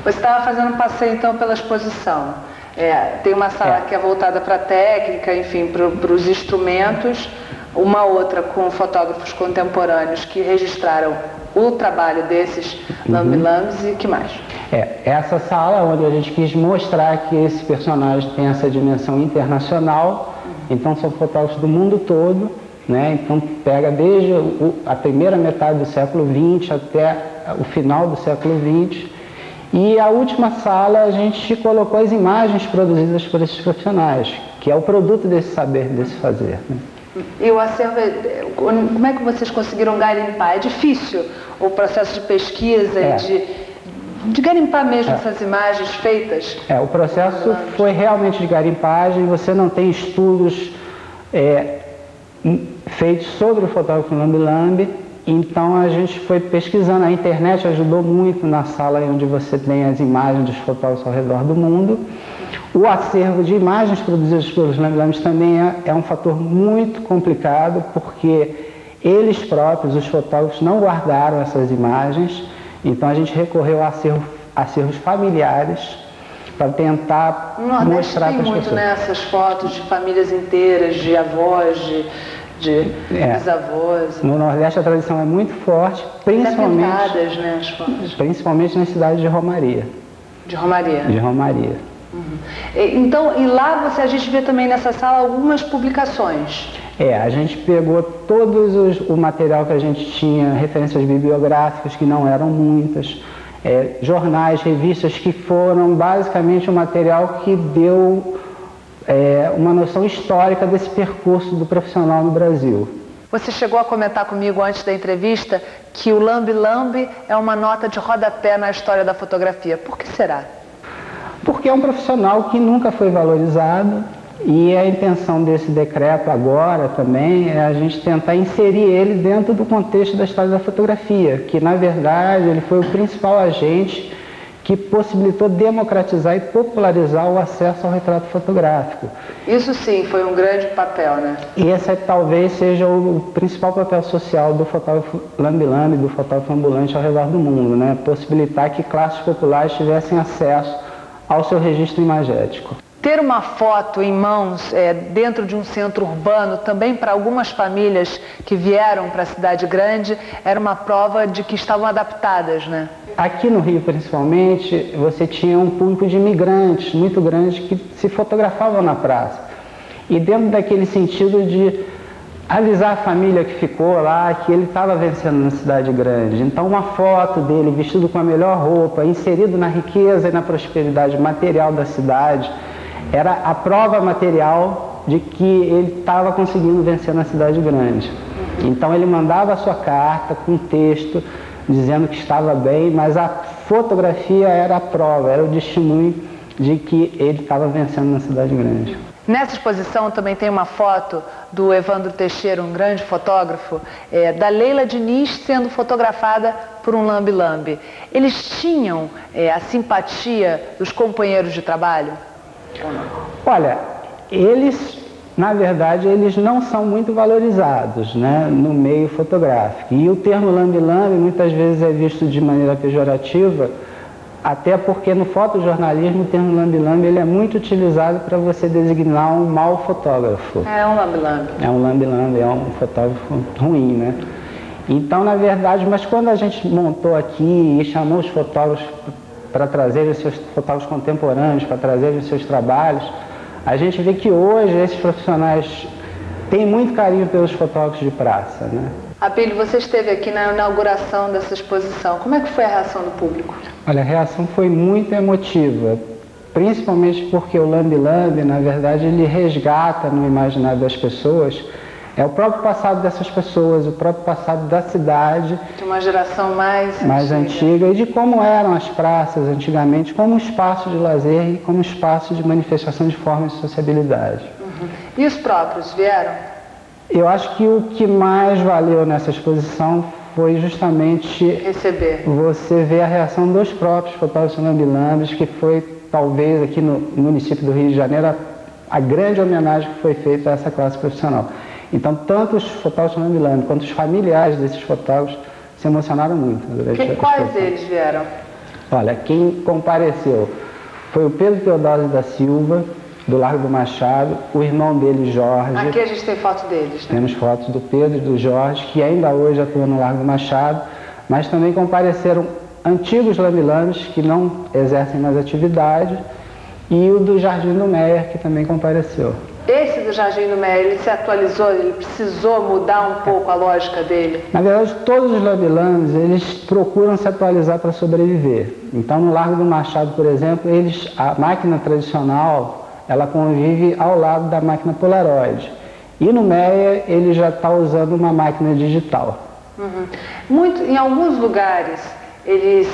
Você estava fazendo um passeio, então, pela exposição. Tem uma sala que é voltada para a técnica, enfim, para os instrumentos, uma outra com fotógrafos contemporâneos que registraram o trabalho desses lambe-lambes e que mais? Essa sala é onde a gente quis mostrar que esse personagem tem essa dimensão internacional, então são fotógrafos do mundo todo, né? Então pega desde a primeira metade do século XX até o final do século XX. E a última sala a gente colocou as imagens produzidas por esses profissionais, que é o produto desse saber, desse fazer, né? E o acervo, como é que vocês conseguiram garimpar? É difícil o processo de pesquisa de garimpar mesmo essas imagens feitas? O processo foi realmente de garimpagem, você não tem estudos feitos sobre o fotógrafo lambe-lambe, então a gente foi pesquisando, a internet ajudou muito na sala onde você tem as imagens dos fotógrafos ao redor do mundo. O acervo de imagens produzidas pelos lambe-lambes também é um fator muito complicado, porque eles próprios, os fotógrafos, não guardaram essas imagens, então a gente recorreu a acervos familiares para tentar mostrar para as pessoas. Tem muito nessas fotos de famílias inteiras, de avós, de bisavós. No Nordeste a tradição é muito forte, principalmente, pintadas, né, as fotos. Principalmente na cidade de Romaria. De Romaria? De Romaria. Então, e lá a gente vê também nessa sala algumas publicações. A gente pegou o material que a gente tinha, referências bibliográficas, que não eram muitas, jornais, revistas, que foram basicamente o material que deu uma noção histórica desse percurso do profissional no Brasil. Você chegou a comentar comigo antes da entrevista que o lambe-lambe é uma nota de rodapé na história da fotografia. Por que será? Porque é um profissional que nunca foi valorizado, e a intenção desse decreto agora também é a gente tentar inserir ele dentro do contexto da história da fotografia, que na verdade ele foi o principal agente que possibilitou democratizar e popularizar o acesso ao retrato fotográfico. Isso sim foi um grande papel, né? E esse talvez seja o principal papel social do fotógrafo lambe-lambe, do fotógrafo ambulante ao redor do mundo, né? Possibilitar que classes populares tivessem acesso ao seu registro imagético. Ter uma foto em mãos dentro de um centro urbano, também para algumas famílias que vieram para a cidade grande, era uma prova de que estavam adaptadas, né? Aqui no Rio, principalmente, você tinha um público de imigrantes muito grande que se fotografavam na praça. E dentro daquele sentido de avisar a família que ficou lá que ele estava vencendo na cidade grande. Então uma foto dele vestido com a melhor roupa, inserido na riqueza e na prosperidade material da cidade, era a prova material de que ele estava conseguindo vencer na cidade grande. Então ele mandava a sua carta com texto dizendo que estava bem, mas a fotografia era a prova, era o testemunho de que ele estava vencendo na cidade grande. Nessa exposição também tem uma foto do Evandro Teixeira, um grande fotógrafo, da Leila Diniz sendo fotografada por um lambe-lambe. Eles tinham a simpatia dos companheiros de trabalho? Olha, na verdade, eles não são muito valorizados, né, no meio fotográfico. E o termo lambe-lambe muitas vezes é visto de maneira pejorativa, até porque no fotojornalismo o termo lambe-lambe ele é muito utilizado para você designar um mau fotógrafo. É um lambe-lambe. É um lambe-lambe, é um fotógrafo ruim, né? Então, na verdade, mas quando a gente montou aqui e chamou os fotógrafos para trazerem os seus fotógrafos contemporâneos, para trazerem os seus trabalhos, a gente vê que hoje esses profissionais têm muito carinho pelos fotógrafos de praça, né? Abílio, você esteve aqui na inauguração dessa exposição. Como é que foi a reação do público? Olha, a reação foi muito emotiva, principalmente porque o lambe-lambe, na verdade, ele resgata no imaginário das pessoas o próprio passado dessas pessoas, o próprio passado da cidade. De uma geração mais antiga e de como eram as praças antigamente, como espaço de lazer e como espaço de manifestação de formas de sociabilidade. E os próprios vieram? Eu acho que o que mais valeu nessa exposição foi justamente você ver a reação dos próprios fotógrafos lambe-lambes, que foi talvez aqui no município do Rio de Janeiro a grande homenagem que foi feita a essa classe profissional. Então, tanto os fotógrafos lambe-lambe quanto os familiares desses fotógrafos se emocionaram muito durante a exposição. Quais eles vieram? Olha, quem compareceu foi o Pedro Teodósio da Silva, do Largo do Machado, o irmão dele, Jorge. Aqui a gente tem foto deles, né? Temos fotos do Pedro e do Jorge, que ainda hoje atuam no Largo do Machado, mas também compareceram antigos lamilames que não exercem mais atividade, e o do Jardim do Meier, que também compareceu. Esse do Jardim do Meier, ele se atualizou, ele precisou mudar um pouco a lógica dele? Na verdade, todos os lamilames, eles procuram se atualizar para sobreviver. Então, no Largo do Machado, por exemplo, a máquina tradicional, ela convive ao lado da máquina Polaroid. E no Meier, ele já está usando uma máquina digital. Em alguns lugares, eles,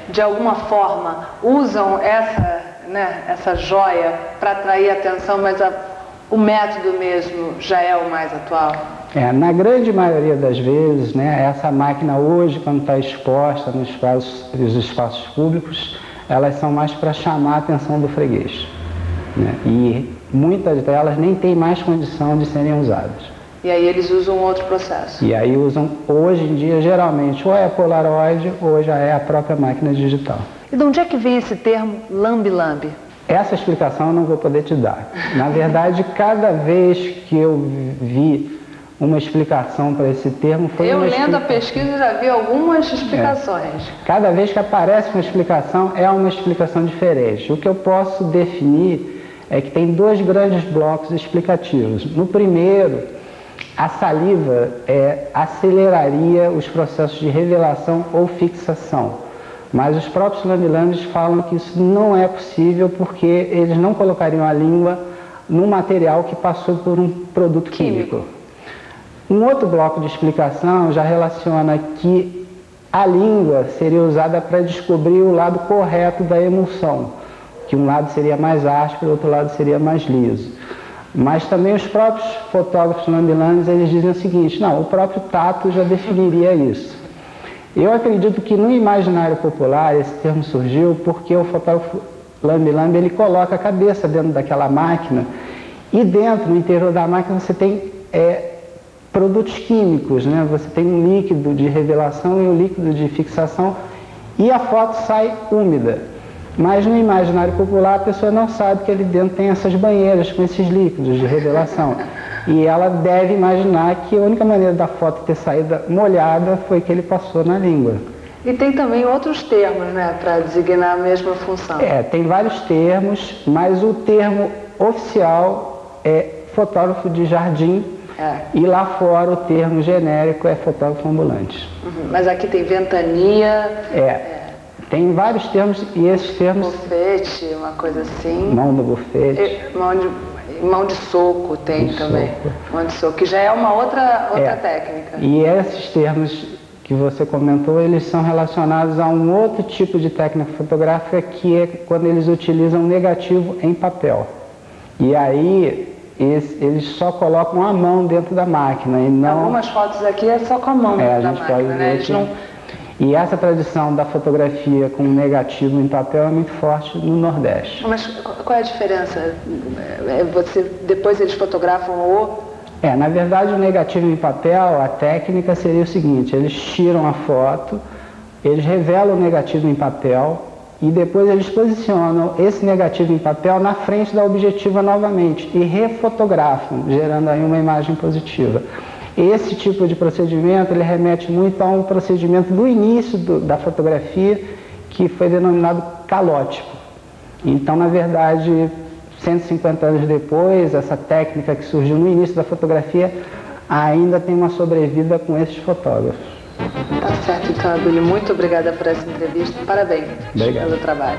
de alguma forma, usam essa joia para atrair atenção, mas o método mesmo já é o mais atual? Na grande maioria das vezes, essa máquina hoje, quando está exposta nos espaços públicos, elas são mais para chamar a atenção do freguês. E muitas delas nem têm mais condição de serem usadas. E aí eles usam outro processo? E aí usam, hoje em dia, geralmente, ou é a Polaroid ou já é a própria máquina digital. E de onde é que vem esse termo lambe-lambe? Essa explicação eu não vou poder te dar. Na verdade, cada vez que eu vi uma explicação para esse termo foi Eu lendo a pesquisa já vi algumas explicações. Cada vez que aparece uma explicação, é uma explicação diferente. O que eu posso definir é que tem dois grandes blocos explicativos. No primeiro, a saliva aceleraria os processos de revelação ou fixação. Mas os próprios lamilames falam que isso não é possível porque eles não colocariam a língua num material que passou por um produto químico. Um outro bloco de explicação já relaciona que a língua seria usada para descobrir o lado correto da emulsão, que um lado seria mais áspero, o outro lado seria mais liso. Mas também os próprios fotógrafos lamilames, eles dizem o seguinte, não, o próprio tato já definiria isso. Eu acredito que no imaginário popular esse termo surgiu porque o fotógrafo lambe-lambe, ele coloca a cabeça dentro daquela máquina e dentro, no interior da máquina, você tem produtos químicos, Você tem um líquido de revelação e um líquido de fixação e a foto sai úmida. Mas no imaginário popular a pessoa não sabe que ali dentro tem essas banheiras com esses líquidos de revelação. E ela deve imaginar que a única maneira da foto ter saído molhada foi que ele passou na língua. E tem também outros termos, para designar a mesma função. Tem vários termos, mas o termo oficial é fotógrafo de jardim. E lá fora o termo genérico é fotógrafo ambulante. Mas aqui tem ventania. Tem vários termos e esses termos... Bufete, uma coisa assim. Mão do bufete. Mão de soco tem também. Mão de soco, que já é uma outra técnica. E esses termos que você comentou, eles são relacionados a um outro tipo de técnica fotográfica que é quando eles utilizam negativo em papel. E aí eles só colocam a mão dentro da máquina e não... Algumas fotos aqui é só com a mão dentro da máquina, Eles não... E essa tradição da fotografia com negativo em papel é muito forte no Nordeste. Mas qual é a diferença? Depois eles fotografam na verdade o negativo em papel, a técnica seria o seguinte, eles tiram a foto, eles revelam o negativo em papel e depois eles posicionam esse negativo em papel na frente da objetiva novamente e refotografam, gerando aí uma imagem positiva. Esse tipo de procedimento, ele remete muito a um procedimento do início da fotografia, que foi denominado calótipo. Então, na verdade, 150 anos depois, essa técnica que surgiu no início da fotografia ainda tem uma sobrevida com esses fotógrafos. Tá certo, então, Abílio. Muito obrigada por essa entrevista. Parabéns pelo trabalho.